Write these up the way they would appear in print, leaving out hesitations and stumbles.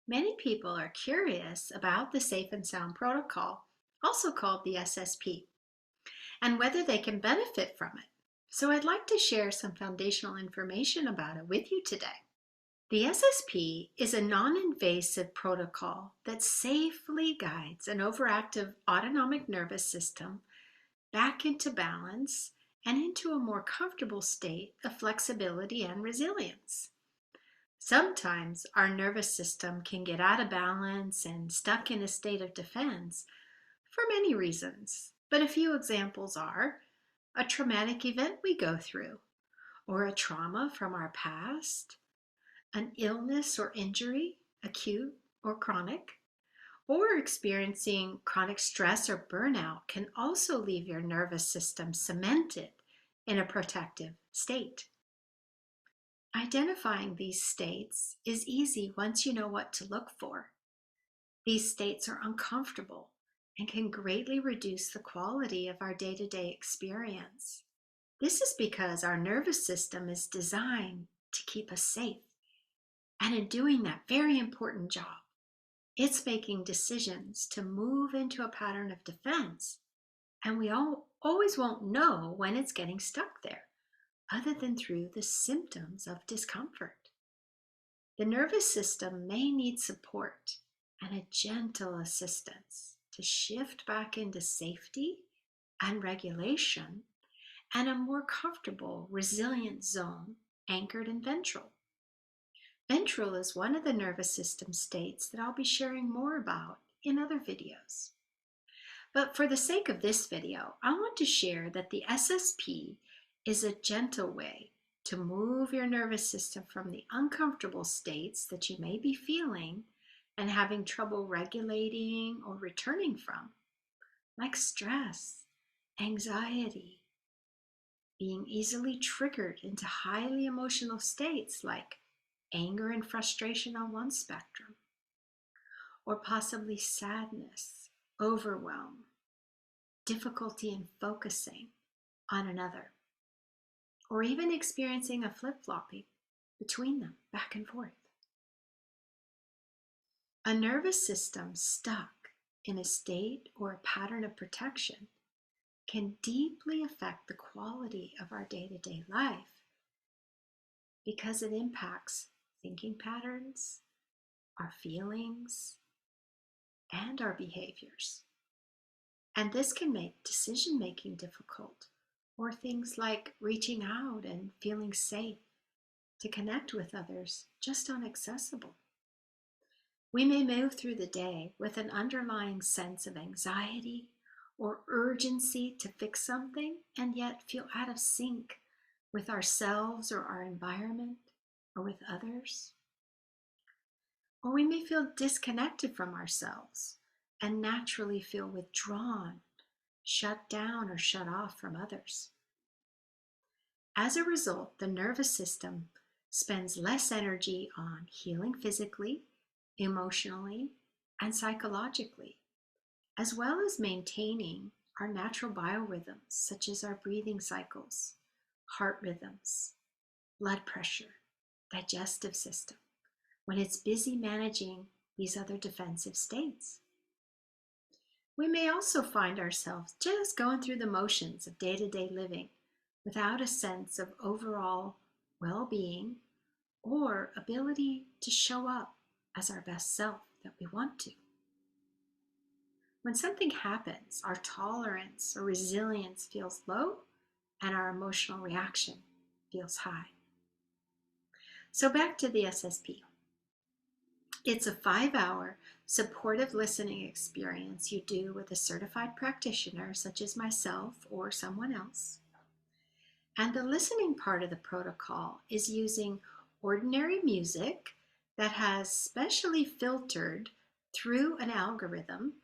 Many people are curious about the Safe and Sound Protocol, also called the SSP, and whether they can benefit from it. So I'd like to share some foundational information about it with you today. The SSP is a non-invasive protocol that safely guides an overactive autonomic nervous system back into balance and into a more comfortable state of flexibility and resilience. Sometimes our nervous system can get out of balance and stuck in a state of defense for many reasons, but a few examples are a traumatic event we go through, or a trauma from our past, an illness or injury, acute or chronic, or experiencing chronic stress or burnout can also leave your nervous system cemented in a protective state. Identifying these states is easy once you know what to look for. These states are uncomfortable and can greatly reduce the quality of our day-to-day experience. This is because our nervous system is designed to keep us safe. And in doing that very important job, it's making decisions to move into a pattern of defense. And we always won't know when it's getting stuck there, other than through the symptoms of discomfort. The nervous system may need support and a gentle assistance to shift back into safety and regulation and a more comfortable, resilient zone anchored in ventral. Ventral is one of the nervous system states that I'll be sharing more about in other videos. But for the sake of this video, I want to share that the SSP is a gentle way to move your nervous system from the uncomfortable states that you may be feeling and having trouble regulating or returning from, like stress, anxiety, being easily triggered into highly emotional states like anger and frustration on one spectrum, or possibly sadness, overwhelm, difficulty in focusing on another, or even experiencing a flip-flopping between them, back and forth. A nervous system stuck in a state or a pattern of protection can deeply affect the quality of our day-to-day life because it impacts thinking patterns, our feelings, and our behaviors. And this can make decision-making difficult, or things like reaching out and feeling safe to connect with others just inaccessible. We may move through the day with an underlying sense of anxiety or urgency to fix something and yet feel out of sync with ourselves or our environment or with others. Or we may feel disconnected from ourselves and naturally feel withdrawn, shut down, or shut off from others. As a result, the nervous system spends less energy on healing physically, emotionally, and psychologically, as well as maintaining our natural biorhythms, such as our breathing cycles, heart rhythms, blood pressure, digestive system, when it's busy managing these other defensive states. We may also find ourselves just going through the motions of day-to-day living without a sense of overall well-being or ability to show up as our best self that we want to. When something happens, our tolerance or resilience feels low and our emotional reaction feels high. So back to the SSP. It's a 5-hour supportive listening experience you do with a certified practitioner such as myself or someone else. And the listening part of the protocol is using ordinary music that has specially filtered through an algorithm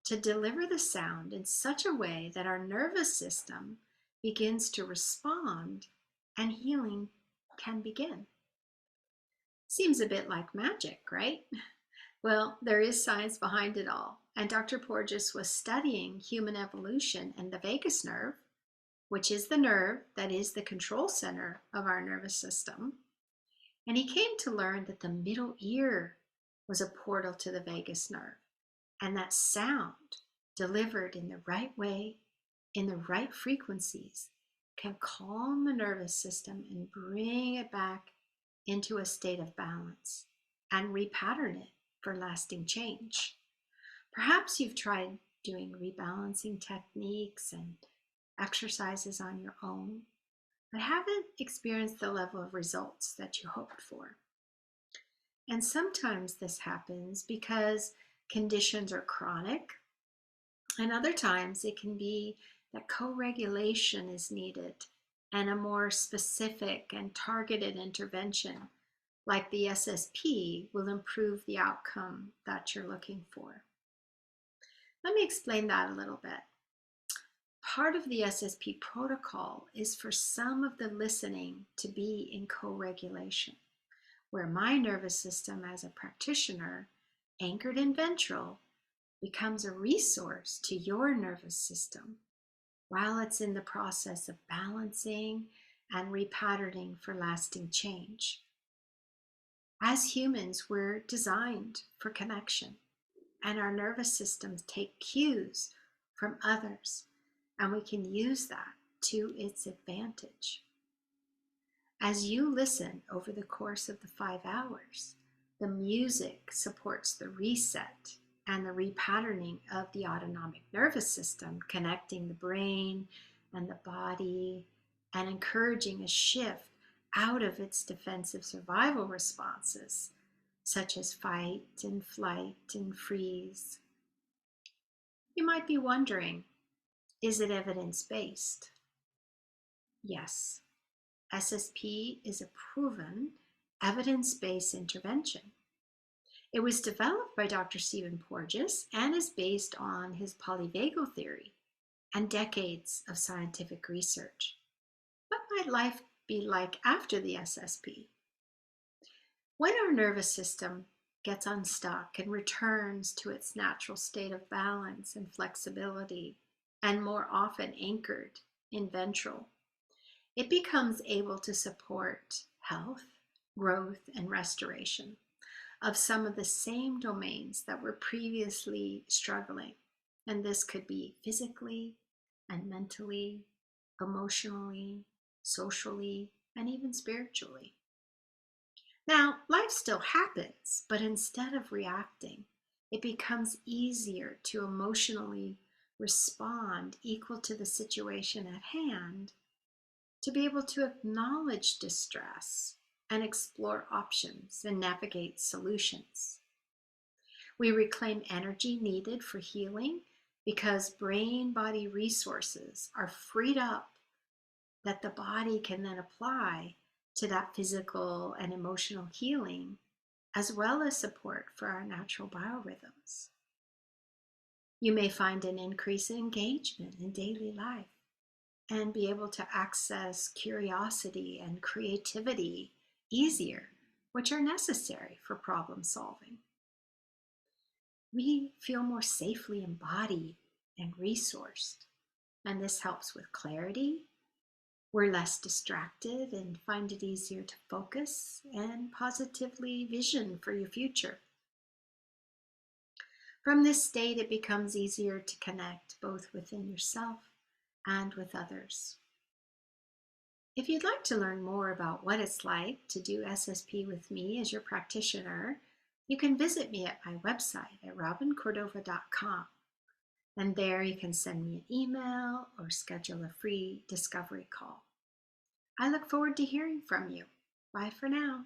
to deliver the sound in such a way that our nervous system begins to respond and healing can begin. Seems a bit like magic, right? Well, there is science behind it all, and Dr. Porges was studying human evolution and the vagus nerve, which is the nerve that is the control center of our nervous system. And he came to learn that the middle ear was a portal to the vagus nerve. And that sound, delivered in the right way, in the right frequencies, can calm the nervous system and bring it back into a state of balance and repattern it for lasting change. Perhaps you've tried doing rebalancing techniques and exercises on your own, but haven't experienced the level of results that you hoped for. And sometimes this happens because conditions are chronic, and other times it can be that co-regulation is needed and a more specific and targeted intervention like the SSP will improve the outcome that you're looking for. Let me explain that a little bit. Part of the SSP protocol is for some of the listening to be in co-regulation, where my nervous system as a practitioner, anchored in ventral, becomes a resource to your nervous system while it's in the process of balancing and repatterning for lasting change. As humans, we're designed for connection, and our nervous systems take cues from others, and we can use that to its advantage. As you listen over the course of the 5 hours, the music supports the reset and the repatterning of the autonomic nervous system, connecting the brain and the body and encouraging a shift out of its defensive survival responses, such as fight and flight and freeze. You might be wondering, is it evidence-based? Yes. SSP is a proven, evidence-based intervention. It was developed by Dr. Porges and is based on his polyvagal theory and decades of scientific research. What might life be like after the SSP? When our nervous system gets unstuck and returns to its natural state of balance and flexibility, and more often anchored in ventral, it becomes able to support health, growth, and restoration of some of the same domains that were previously struggling. And this could be physically and mentally, emotionally, socially, and even spiritually. Now, life still happens, but instead of reacting, it becomes easier to emotionally respond equal to the situation at hand, to be able to acknowledge distress and explore options and navigate solutions. We reclaim energy needed for healing because brain-body resources are freed up that the body can then apply to that physical and emotional healing, as well as support for our natural biorhythms. You may find an increase in engagement in daily life and be able to access curiosity and creativity easier, which are necessary for problem solving. We feel more safely embodied and resourced, and this helps with clarity. We're less distracted and find it easier to focus and positively vision for your future. From this state, it becomes easier to connect both within yourself and with others. If you'd like to learn more about what it's like to do SSP with me as your practitioner, you can visit me at my website at robincordova.com. And there you can send me an email or schedule a free discovery call. I look forward to hearing from you. Bye for now.